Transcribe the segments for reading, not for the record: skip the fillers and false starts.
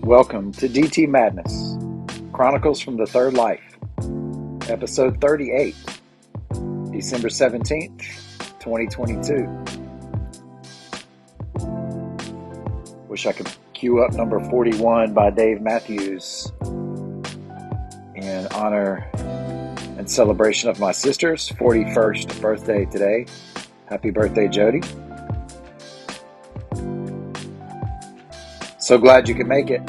Welcome to DT Madness, Chronicles from the Third Life, episode 38, December 17th, 2022. Wish I could cue up number 41 by Dave Matthews in honor and celebration of my sister's 41st birthday today. Happy birthday, Jody. So glad you could make it.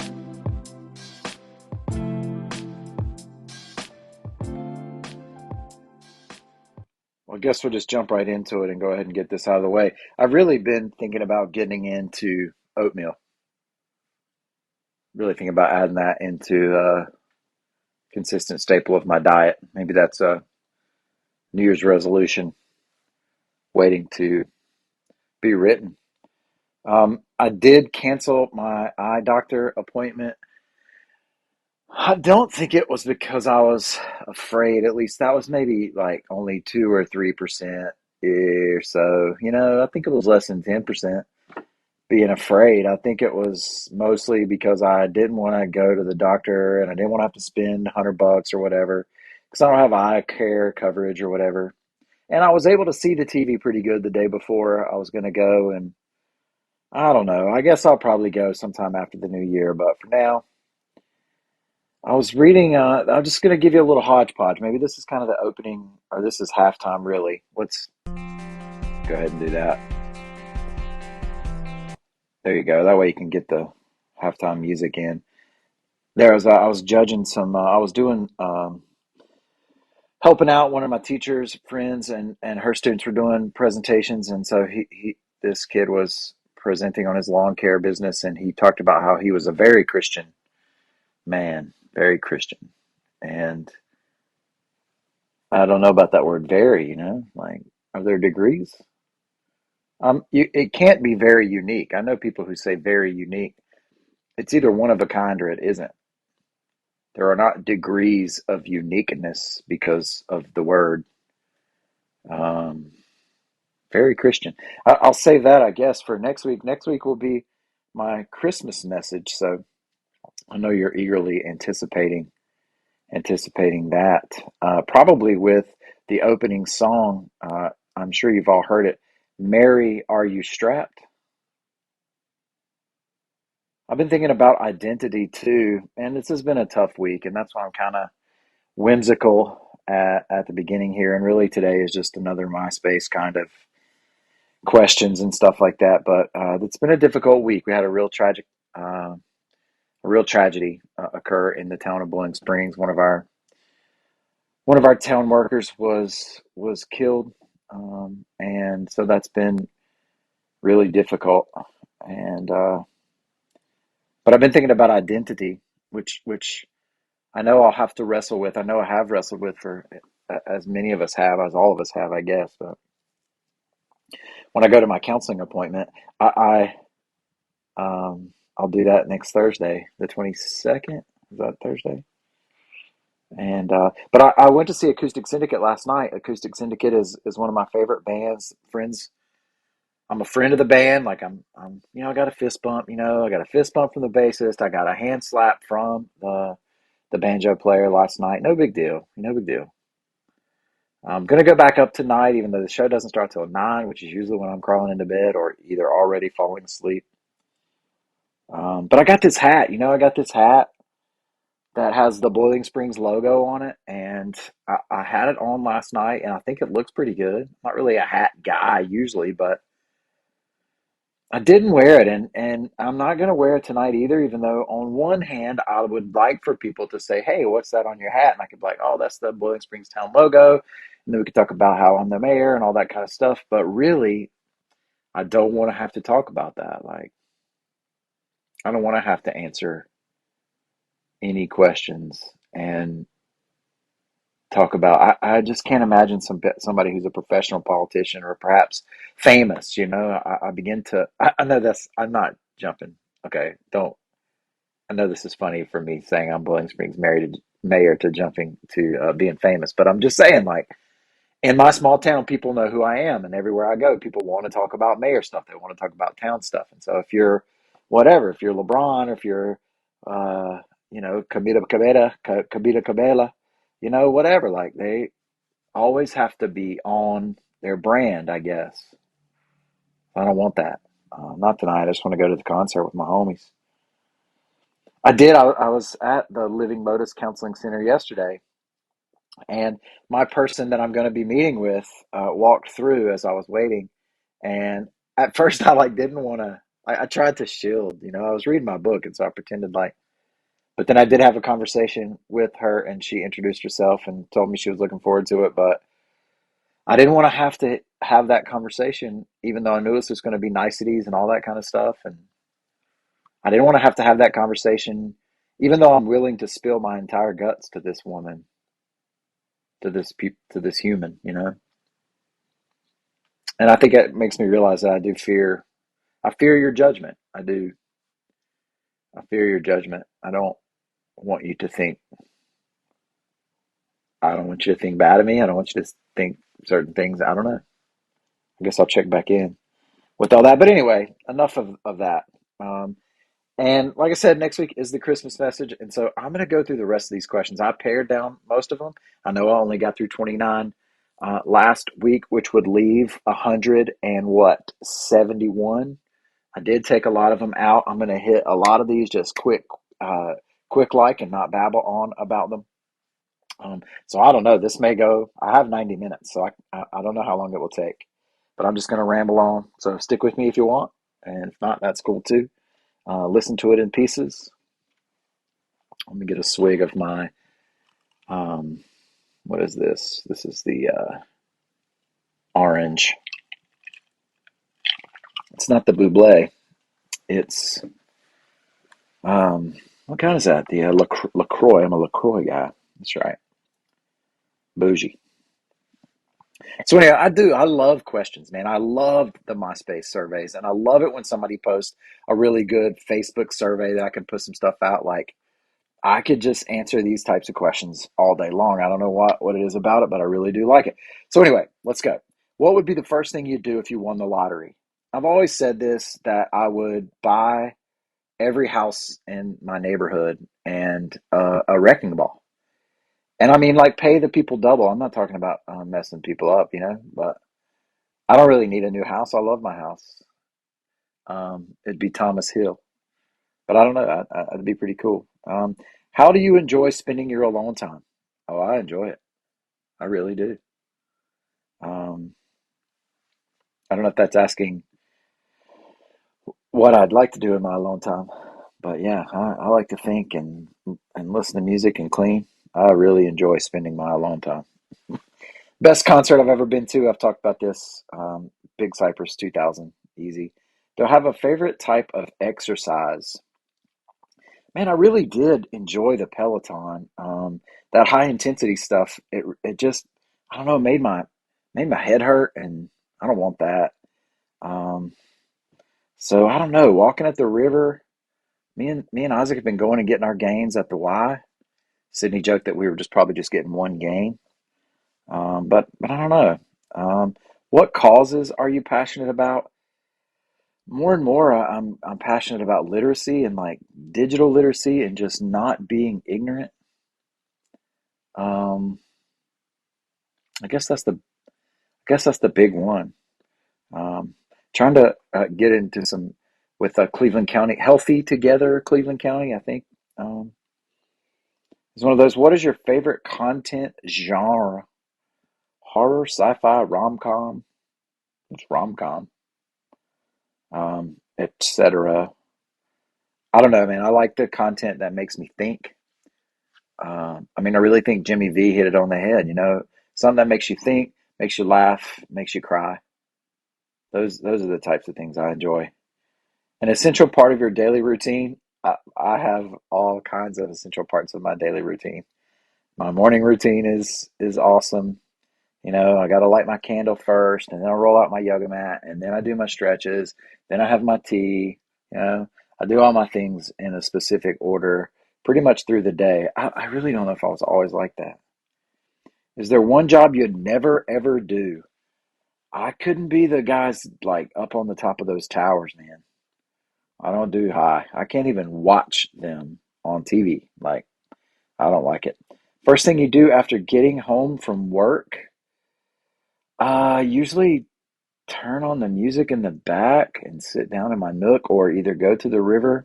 Well, I guess we'll just jump right into it and go ahead and get this out of the way. I've really been thinking about getting into oatmeal. Really thinking about adding that into a consistent staple of my diet. Maybe that's a New Year's resolution waiting to be written. I did cancel my eye doctor appointment. I don't think it was because I was afraid. At least that was maybe like only 2 or 3% or so. I think it was less than 10% being afraid. I think it was mostly because I didn't want to go to the doctor and I didn't want to have to spend $100 or whatever because I don't have eye care coverage or whatever. And I was able to see the TV pretty good the day before I was going to go. And I don't know. I guess I'll probably go sometime after the new year. But for now, I was reading, I'm just going to give you a little hodgepodge. Maybe this is kind of the opening, or this is halftime, really. Let's go ahead and do that. There you go. That way you can get the halftime music in. I was judging some, I was doing, helping out one of my teacher's friends, and her students were doing presentations. And so this kid was presenting on his lawn care business, and he talked about how he was a very Christian man, very Christian. And I don't know about that word very, like, are there degrees? It can't be very unique. I know people who say very unique. It's either one of a kind or it isn't. There are not degrees of uniqueness because of the word. Um, Very Christian. I'll save that, I guess, for next week. Next week will be my Christmas message, so I know you're eagerly anticipating that. Probably with the opening song. I'm sure you've all heard it. Mary, are you strapped? I've been thinking about identity too, and this has been a tough week, and that's why I'm kind of whimsical at the beginning here. And really, today is just another MySpace kind of questions and stuff like that. But it's been a difficult week. We had a real tragedy occur in the town of Bowling Springs. One of our town workers was killed, and so that's been really difficult. And but I've been thinking about identity, which I know I'll have to wrestle with. I know I have wrestled with for as many of us have, as all of us have, I guess. But when I go to my counseling appointment, I'll do that next Thursday, the 22nd. Is that Thursday? And but I went to see Acoustic Syndicate last night. Acoustic Syndicate is one of my favorite bands. Friends, I'm a friend of the band. Like I got a fist bump. I got a fist bump from the bassist. I got a hand slap from the banjo player last night. No big deal. No big deal. I'm gonna go back up tonight, even though the show doesn't start till 9, which is usually when I'm crawling into bed or either already falling asleep. But I got this hat. I got this hat that has the Boiling Springs logo on it, and I had it on last night, and I think it looks pretty good. I'm not really a hat guy usually, but I didn't wear it, and I'm not going to wear it tonight either, even though on one hand, I would like for people to say, hey, what's that on your hat? And I could be like, oh, that's the Boiling Springs town logo. And then we could talk about how I'm the mayor and all that kind of stuff. But really, I don't want to have to talk about that. Like, I don't want to have to answer any questions and talk about. I just can't imagine somebody who's a professional politician or perhaps famous. I begin to. I know that's. I'm not jumping. Okay, don't. I know this is funny for me saying I'm Bowling Springs married mayor to jumping to being famous, but I'm just saying, like, in my small town, people know who I am, and everywhere I go, people want to talk about mayor stuff. They want to talk about town stuff, and so if you're whatever, if you're LeBron, or if you're uh, Camila Cabela, Camila Cabela, whatever. Like they always have to be on their brand, I guess. I don't want that. Not tonight. I just want to go to the concert with my homies. I did. I was at the Living Lotus Counseling Center yesterday, and my person that I'm going to be meeting with walked through as I was waiting. And at first, I like didn't want to. I tried to shield. I was reading my book, and so I pretended like. But then I did have a conversation with her, and she introduced herself and told me she was looking forward to it. But I didn't want to have that conversation, even though I knew this was going to be niceties and all that kind of stuff. And I didn't want to have that conversation, even though I'm willing to spill my entire guts to this woman, to this human, And I think it makes me realize that I do fear. I fear your judgment. I do. I fear your judgment. I don't want you to think. I don't want you to think bad of me. I don't want you to think certain things. I don't know. I guess I'll check back in with all that. But anyway, enough of that. Um, And like I said, next week is the Christmas message. And so I'm going to go through the rest of these questions. I pared down most of them. I know I only got through 29 last week, which would leave 100 and what, 71. I did take a lot of them out. I'm going to hit a lot of these just quick like and not babble on about them. So I don't know. This may go, I have 90 minutes, so I don't know how long it will take. But I'm just going to ramble on. So stick with me if you want. And if not, that's cool too. Listen to it in pieces. Let me get a swig of my, um, what is this? This is the orange. It's not the Buble. It's, what kind is that? The LaCroix. I'm a LaCroix guy. That's right. Bougie. So anyway, I love questions, man. I love the MySpace surveys, and I love it when somebody posts a really good Facebook survey that I can put some stuff out. Like I could just answer these types of questions all day long. I don't know what it is about it, but I really do like it. So anyway, let's go. What would be the first thing you'd do if you won the lottery? I've always said this, that I would buy every house in my neighborhood and a wrecking ball. And I mean, like, pay the people double. I'm not talking about messing people up, but I don't really need a new house. I love my house. It'd be Thomas Hill, but I don't know. That'd be pretty cool. How do you enjoy spending your alone time? Oh, I enjoy it. I really do. Um, I don't know if that's asking what I'd like to do in my alone time, but yeah, I like to think and listen to music and clean. I really enjoy spending my alone time. Best concert I've ever been to. I've talked about this. Big Cypress 2000, easy. Do I have a favorite type of exercise? Man, I really did enjoy the Peloton. That high intensity stuff, it just, I don't know, made my head hurt, and I don't want that. Um, so I don't know. Walking at the river, me and Isaac have been going and getting our gains at the Y. Sydney joked that we were just probably just getting one gain. But I don't know. Um, what causes are you passionate about? More and more, I'm passionate about literacy and like digital literacy and just not being ignorant. Um, I guess that's the I guess that's the big one. Um, Trying to get into some with Cleveland County, Healthy Together, Cleveland County. I think um, is one of those. What is your favorite content genre? Horror, sci-fi, rom-com. It's rom-com, etc. I don't know, man. I like the content that makes me think. I mean, I really think Jimmy V hit it on the head. Something that makes you think, makes you laugh, makes you cry. Those are the types of things I enjoy. An essential part of your daily routine. I have all kinds of essential parts of my daily routine. My morning routine is awesome. I got to light my candle first, and then I roll out my yoga mat, and then I do my stretches. Then I have my tea. I do all my things in a specific order pretty much through the day. I really don't know if I was always like that. Is there one job you'd never ever do? I couldn't be the guys like up on the top of those towers, man. I don't do high. I can't even watch them on TV. Like, I don't like it. First thing you do after getting home from work, usually turn on the music in the back and sit down in my nook or either go to the river.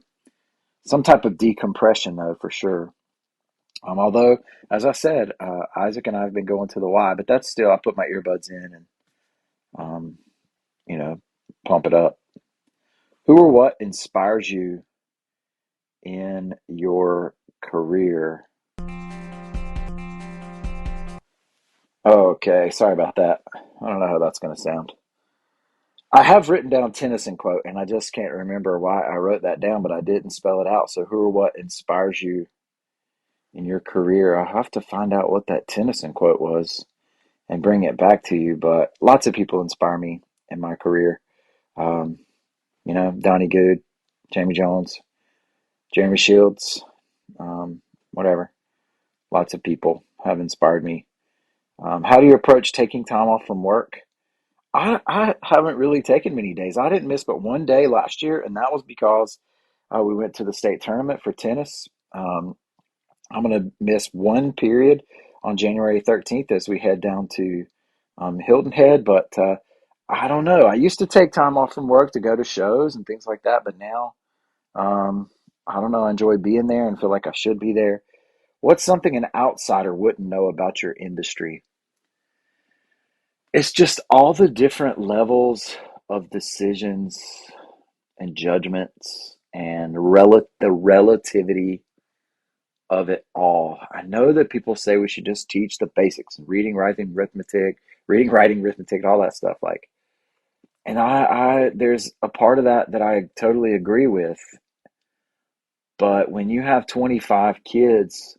Some type of decompression, though, for sure. Although, as I said, Isaac and I have been going to the Y, but that's still, I put my earbuds in and, um, you know, pump it up. Who or what inspires you in your career? Okay, sorry about that. I don't know how that's going to sound. I have written down Tennyson quote, and I just can't remember why I wrote that down, but I didn't spell it out. So, who or what inspires you in your career? I'll have to find out what that Tennyson quote was and bring it back to you. But lots of people inspire me in my career. Um, Donnie Good, Jamie Jones, Jeremy Shields, um, whatever. Lots of people have inspired me. How do you approach taking time off from work? I haven't really taken many days. I didn't miss but one day last year, and that was because we went to the state tournament for tennis. I'm going to miss one period on January 13th as we head down to Hilton Head, but I don't know. I used to take time off from work to go to shows and things like that, but now um, I don't know. I enjoy being there and feel like I should be there. What's something an outsider wouldn't know about your industry? It's just all the different levels of decisions and judgments and the relativity of it all. I know that people say we should just teach the basics, reading, writing, arithmetic, and all that stuff. Like, and there's a part of that that I totally agree with. But when you have 25 kids,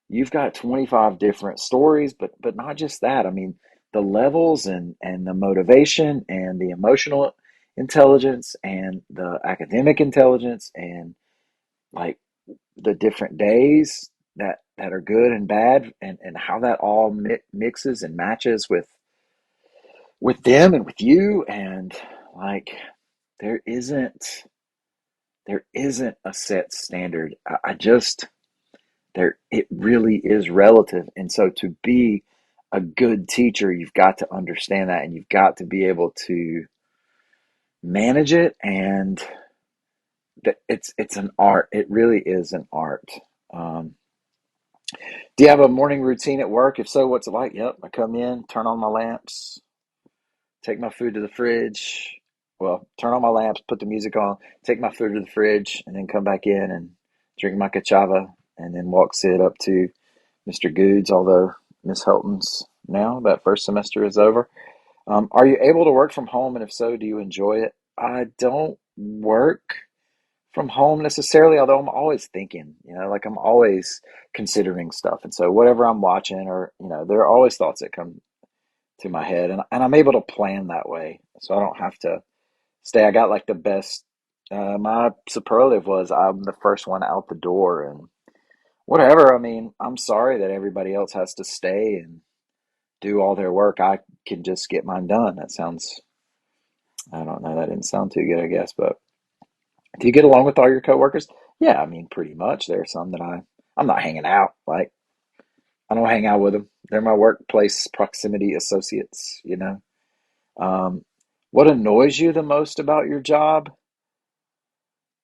you've got 25 different stories, but not just that. I mean, the levels and the motivation and the emotional intelligence and the academic intelligence and like the different days that are good and bad and how that all mixes and matches with them and with you and like there isn't there isn't a set standard. I just there it really is relative. And so to be a good teacher, you've got to understand that and you've got to be able to manage it and it's an art. It really is an art. Um, do you have a morning routine at work? If so, what's it like? Yep, I come in, turn on my lamps, take my food to the fridge. Well, turn on my lamps, put the music on, take my food to the fridge, and then come back in and drink my cachava, and then walk Sid up to Mr. Goods, although Miss Helton's now, that first semester is over. Are you able to work from home? And if so, do you enjoy it? I don't work from home necessarily, although I'm always thinking, like I'm always considering stuff. And so whatever I'm watching or, there are always thoughts that come to my head and I'm able to plan that way. So I don't have to stay. I got like the best, my superlative was I'm the first one out the door and whatever. I mean, I'm sorry that everybody else has to stay and do all their work. I can just get mine done. That sounds, I don't know, that didn't sound too good, I guess, but do you get along with all your coworkers? Yeah, I mean, pretty much. There are some that I'm not hanging out. Like, I don't hang out with them. They're my workplace proximity associates. Um, what annoys you the most about your job?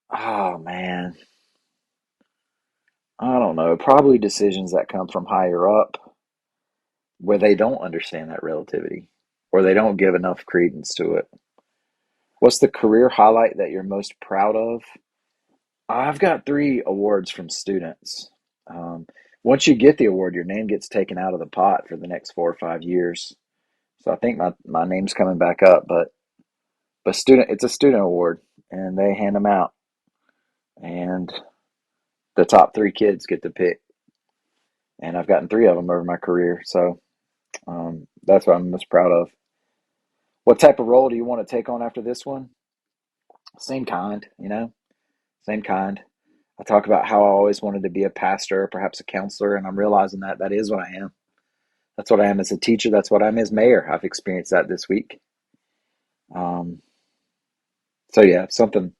Oh, man. I don't know. Probably decisions that come from higher up where they don't understand that relativity or they don't give enough credence to it. What's the career highlight that you're most proud of? I've got three awards from students. Um, Once you get the award, your name gets taken out of the pot for the next 4 or 5 years. So I think my name's coming back up, but it's a student award, and they hand them out, and the top three kids get to pick, and I've gotten three of them over my career. So that's what I'm most proud of. What type of role do you want to take on after this one? Same kind, same kind. I talk about how I always wanted to be a pastor, perhaps a counselor, and I'm realizing that that is what I am. That's what I am as a teacher. That's what I am as mayor. I've experienced that this week. Um, so yeah, something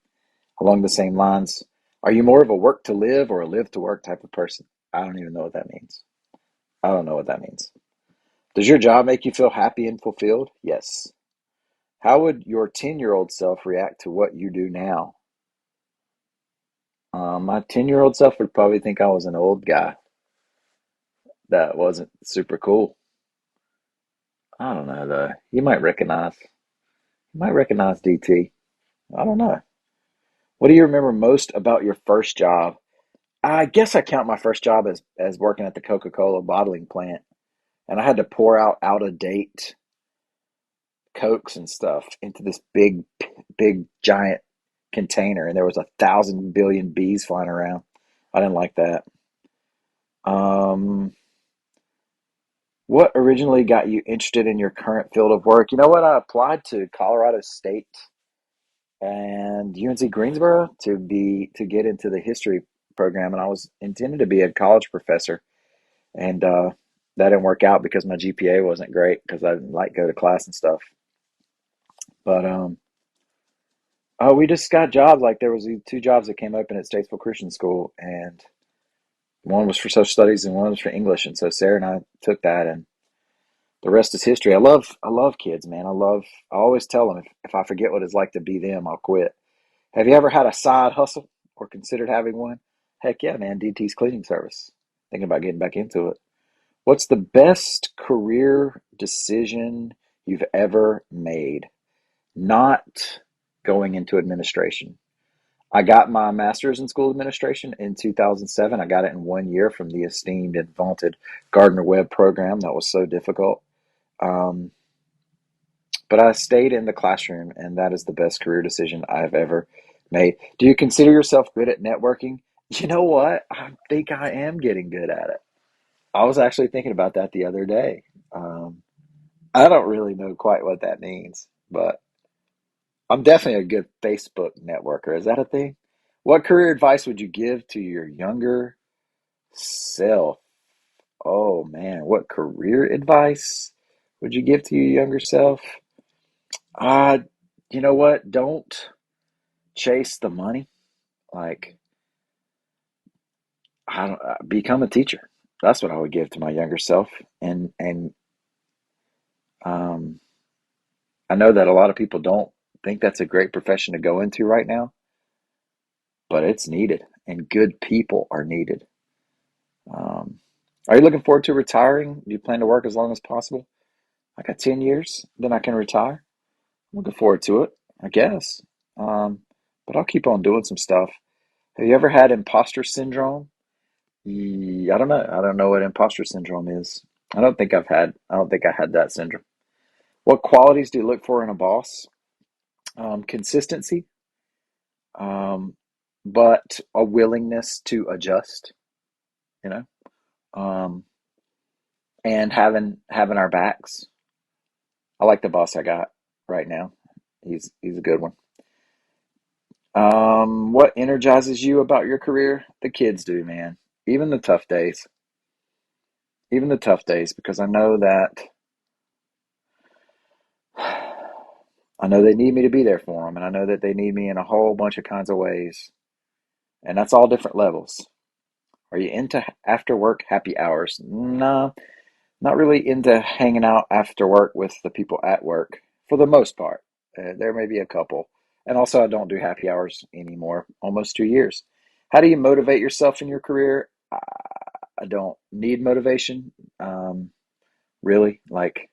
along the same lines. Are you more of a work to live or a live to work type of person? I don't even know what that means. I don't know what that means. Does your job make you feel happy and fulfilled? Yes. How would your 10-year-old self react to what you do now? My 10-year-old self would probably think I was an old guy that wasn't super cool. I don't know though. You might recognize DT. I don't know. What do you remember most about your first job? I guess I count my first job as working at the Coca-Cola bottling plant, and I had to pour out of date Cokes and stuff into this big giant container, and there was 1,000 billion bees flying around. I didn't like that. Um, what originally got you interested in your current field of work? You know what? I applied to Colorado State and UNC Greensboro to get into the history program, and I was intended to be a college professor, and that didn't work out because my GPA wasn't great because I didn't like go to class and stuff. But oh, we just got jobs. Like there was these two jobs that came open at Statesville Christian School, and one was for social studies and one was for English. And so Sarah and I took that, and the rest is history. I love kids, man. I always tell them if I forget what it's like to be them, I'll quit. Have you ever had a side hustle or considered having one? Heck yeah, man. DT's cleaning service. Thinking about getting back into it. What's the best career decision you've ever made? Not going into administration. I got my master's in school administration in 2007. I got it in 1 year from the esteemed and vaunted Gardner Webb program. That was so difficult. Um, but I stayed in the classroom, and that is the best career decision I've ever made. Do you consider yourself good at networking? You know what? I think I am getting good at it. I was actually thinking about that the other day. Um, I don't really know quite what that means, but I'm definitely a good Facebook networker. Is that a thing? What career advice would you give to your younger self? Oh man, what career advice would you give to your younger self? Uh, you know what? Don't chase the money. Like, I don't become a teacher. That's what I would give to my younger self. And um, I know that a lot of people don't think that's a great profession to go into right now, but it's needed, and good people are needed. Um, are you looking forward to retiring? Do you plan to work as long as possible? I got 10 years, then I can retire. I'm looking forward to it, I guess. Um, but I'll keep on doing some stuff. Have you ever had imposter syndrome? I don't know. I don't know what imposter syndrome is. I don't think I had that syndrome. What qualities do you look for in a boss? Consistency, um, but a willingness to adjust, you know, um, and having our backs. I like the boss I got right now. He's a good one. What energizes you about your career? The kids do, man. Even the tough days. Even the tough days, because I know they need me to be there for them, and I know that they need me in a whole bunch of kinds of ways, and that's all different levels. Are you into after work happy hours? No, not really into hanging out after work with the people at work for the most part. There may be a couple. And also, I don't do happy hours anymore, almost 2 years. How do you motivate yourself in your career? I don't need motivation, really. Like,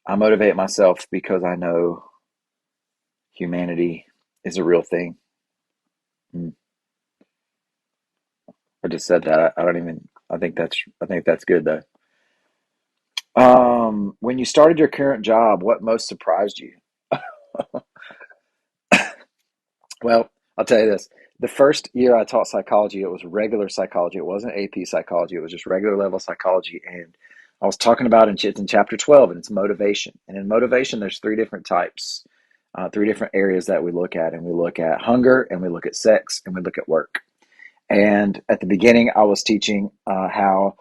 I motivate myself because I know humanity is a real thing. Mm, I just said that. I don't even, I think that's good though. When you started your current job, what most surprised you? Well, I'll tell you this. The first year I taught psychology, it was regular psychology. It wasn't AP psychology. It was just regular level psychology. And I was talking about it's in chapter 12, and it's motivation. And in motivation, there's three different types, three different areas that we look at. And we look at hunger, and we look at sex, and we look at work. And at the beginning, I was teaching how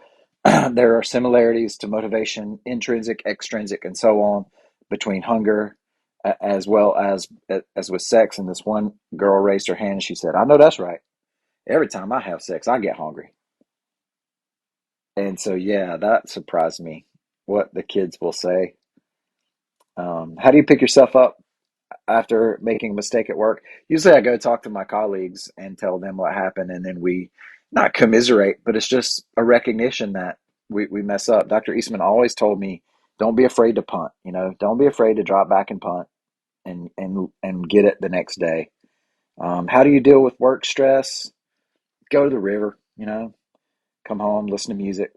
there are similarities to motivation, intrinsic, extrinsic, and so on, between hunger as well as with sex. And this one girl raised her hand and she said, "I know that's right." Every time I have sex, I get hungry. And so, yeah, that surprised me what the kids will say. How do you pick yourself up after making a mistake at work? Usually I go talk to my colleagues and tell them what happened, and then we not commiserate, but it's just a recognition that we mess up. Dr. Eastman always told me, don't be afraid to punt, don't be afraid to drop back and punt and get it the next day. How do you deal with work stress? Go to the river, come home, listen to music,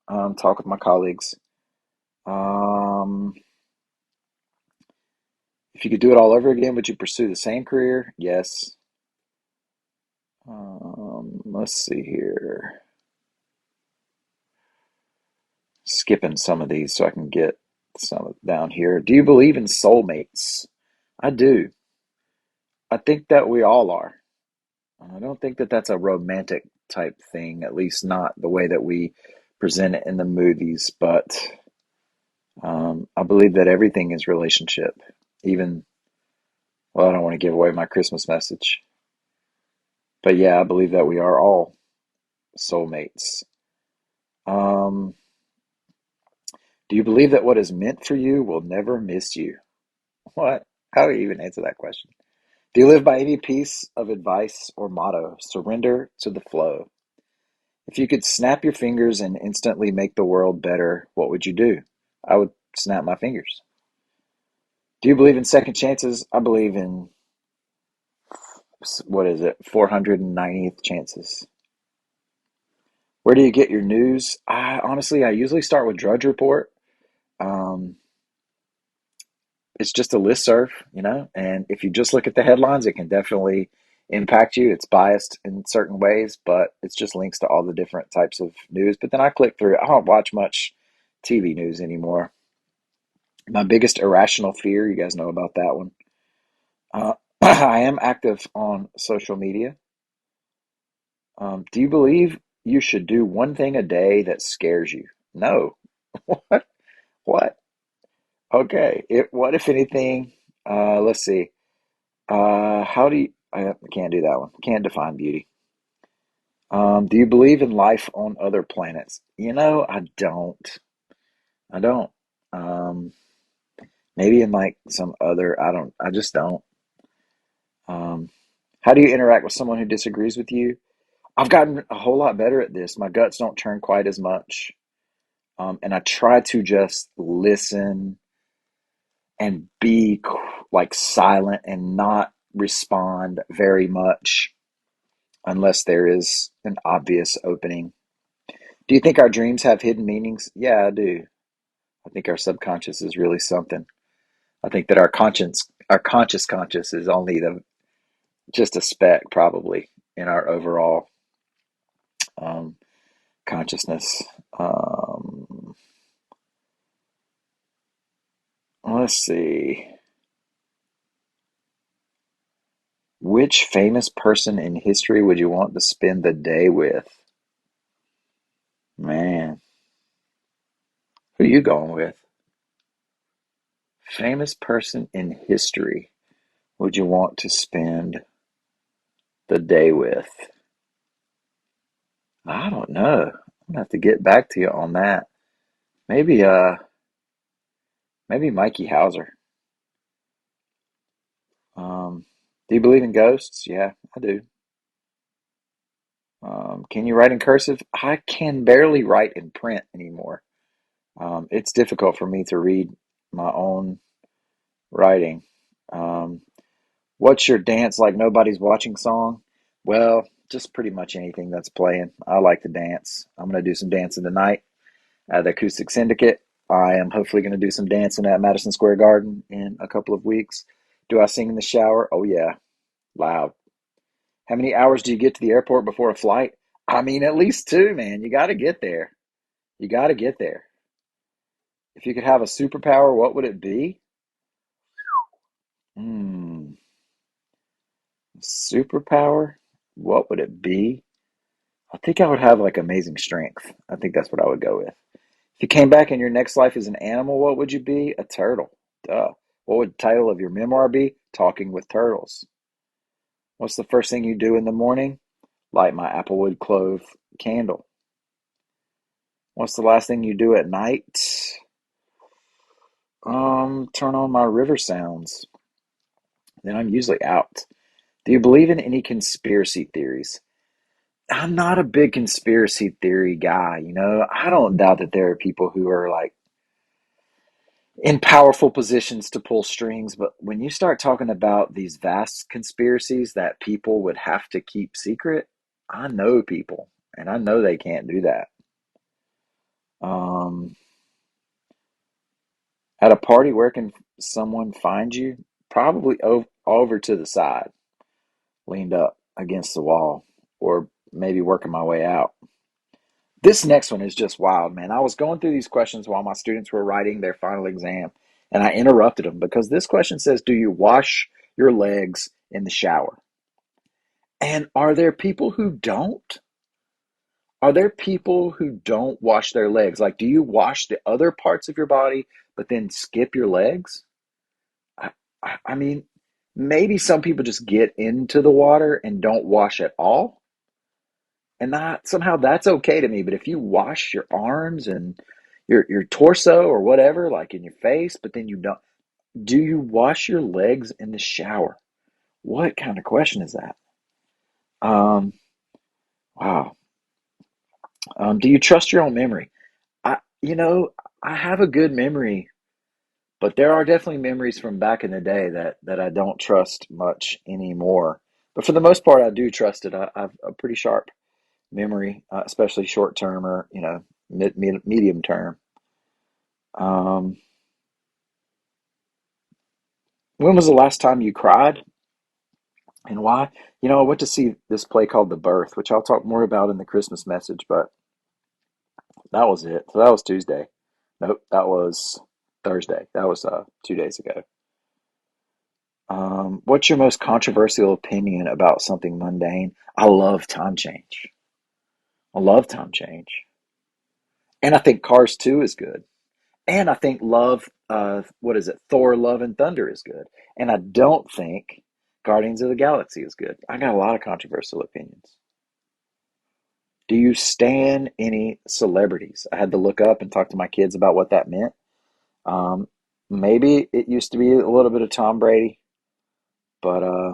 talk with my colleagues. Um, if you could do it all over again, would you pursue the same career? Yes. Let's see here. Skipping some of these so I can get some down here. Do you believe in soulmates? I do. I think that we all are. I don't think that that's a romantic type thing, at least not the way that we present it in the movies, but I believe that everything is relationship. Even, well, I don't want to give away my Christmas message, but yeah, I believe that we are all soulmates. Um, do you believe that what is meant for you will never miss you? What? How do you even answer that question? Do you live by any piece of advice or motto? Surrender to the flow. If you could snap your fingers and instantly make the world better, what would you do? I would snap my fingers. Do you believe in second chances? I believe in, what is it, 490th chances. Where do you get your news? I usually start with Drudge Report. Um, it's just a listserv, and if you just look at the headlines, it can definitely impact you. It's biased in certain ways, but it's just links to all the different types of news. But then I click through it. I don't watch much TV news anymore. My biggest irrational fear, you guys know about that one. I am active on social media. Do you believe you should do one thing a day that scares you? No. What? What? Okay. What if anything? Let's see. How do you? I can't do that one. Can't define beauty. Do you believe in life on other planets? I don't. I don't. Um, maybe in like some other. I don't. I just don't. Um, how do you interact with someone who disagrees with you? I've gotten a whole lot better at this. My guts don't turn quite as much, and I try to just listen and be like silent and not respond very much unless there is an obvious opening. Do you think our dreams have hidden meanings? Yeah, I do. I think our subconscious is really something. I think that our conscious is only the just a speck probably in our overall um, consciousness. Um, let's see. Which famous person in history would you want to spend the day with? Man, who you going with? Famous person in history would you want to spend the day with? I don't know. I'm gonna have to get back to you on that. Maybe maybe Mikey Hauser. Um do you believe in ghosts? Yeah, I do. Can you write in cursive? I can barely write in print anymore. It's difficult for me to read my own writing. Um, what's your dance like nobody's watching song? Well, just pretty much anything that's playing. I like to dance. I'm gonna do some dancing tonight at the Acoustic Syndicate. I am hopefully going to do some dancing at Madison Square Garden in a couple of weeks. Do I sing in the shower? Oh, yeah, loud. How many hours do you get to the airport before a flight? I mean, at least two, man. You got to get there. You got to get there. If you could have a superpower, what would it be? Hmm, superpower? What would it be? I think I would have like amazing strength. I think that's what I would go with. If you came back in your next life as an animal, what would you be? A turtle. Duh. What would the title of your memoir be? Talking with Turtles. What's the first thing you do in the morning? Light my applewood clove candle. What's the last thing you do at night? Turn on my river sounds. Then I'm usually out. Do you believe in any conspiracy theories? I'm not a big conspiracy theory guy, you know. I don't doubt that there are people who are like in powerful positions to pull strings, but when you start talking about these vast conspiracies that people would have to keep secret, I know people and I know they can't do that. Um, at a party, where can someone find you? Probably over to the side, leaned up against the wall, or maybe working my way out. This next one is just wild, man. I was going through these questions while my students were writing their final exam, and I interrupted them because this question says, do you wash your legs in the shower? And are there people who don't? Are there people who don't wash their legs? Like, do you wash the other parts of your body, but then skip your legs? I, I mean, maybe some people just get into the water and don't wash at all. And that somehow that's okay to me. But if you wash your arms and your torso or whatever, like in your face, but then you don't, do you wash your legs in the shower? What kind of question is that? Um, wow. Do you trust your own memory? You know, I have a good memory, but there are definitely memories from back in the day that I don't trust much anymore. But for the most part, I do trust it. I've a pretty sharp memory, especially short term or medium term. Um, when was the last time you cried and why? You know, I went to see this play called The Birth, which I'll talk more about in the Christmas message, but that was it. So that was Tuesday. Nope, that was Thursday. That was 2 days ago. What's your most controversial opinion about something mundane? I love time change. I love time change. And I think Cars 2 is good. And I think what is it? Thor, Love, and Thunder is good. And I don't think Guardians of the Galaxy is good. I got a lot of controversial opinions. Do you stan any celebrities? I had to look up and talk to my kids about what that meant. Um, Maybe it used to be a little bit of Tom Brady, but I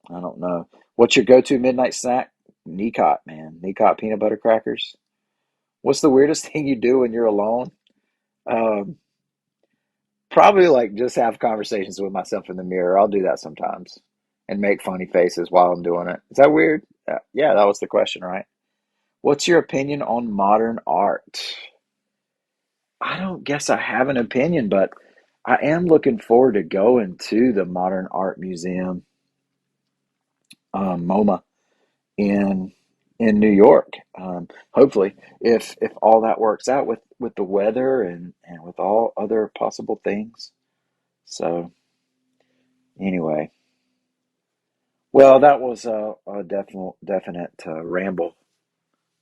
don't know. What's your go-to midnight snack? Necot, man. Necot peanut butter crackers. What's the weirdest thing you do when you're alone? Um, Probably like just have conversations with myself in the mirror. I'll do that sometimes and make funny faces while I'm doing it. Is that weird? Yeah, that was the question, right? What's your opinion on modern art? I don't guess I have an opinion, but I am looking forward to going to the Modern Art Museum, MoMA in New York. Hopefully, if all that works out with the weather and with all other possible things. So anyway, well, that was a definite ramble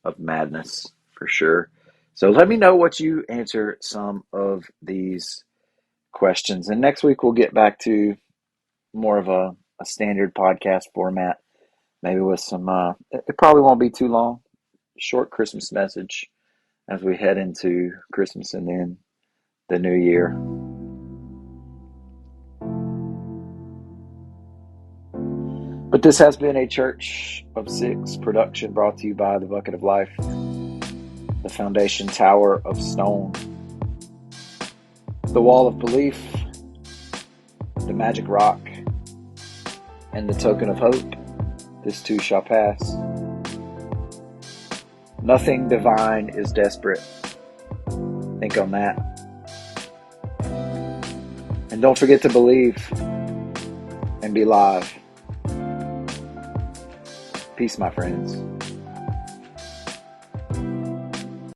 of madness for sure. So let me know what you answer some of these questions, and next week we'll get back to more of a standard podcast format, maybe with some. It probably won't be too long. Short Christmas message as we head into Christmas and then the new year. But this has been a Church of Six production brought to you by the Bucket of Life, the Foundation Tower of Stone, the Wall of Belief, the Magic Rock, and the Token of Hope. This too shall pass. Nothing divine is desperate. Think on that. And don't forget to believe and be live. Peace, my friends.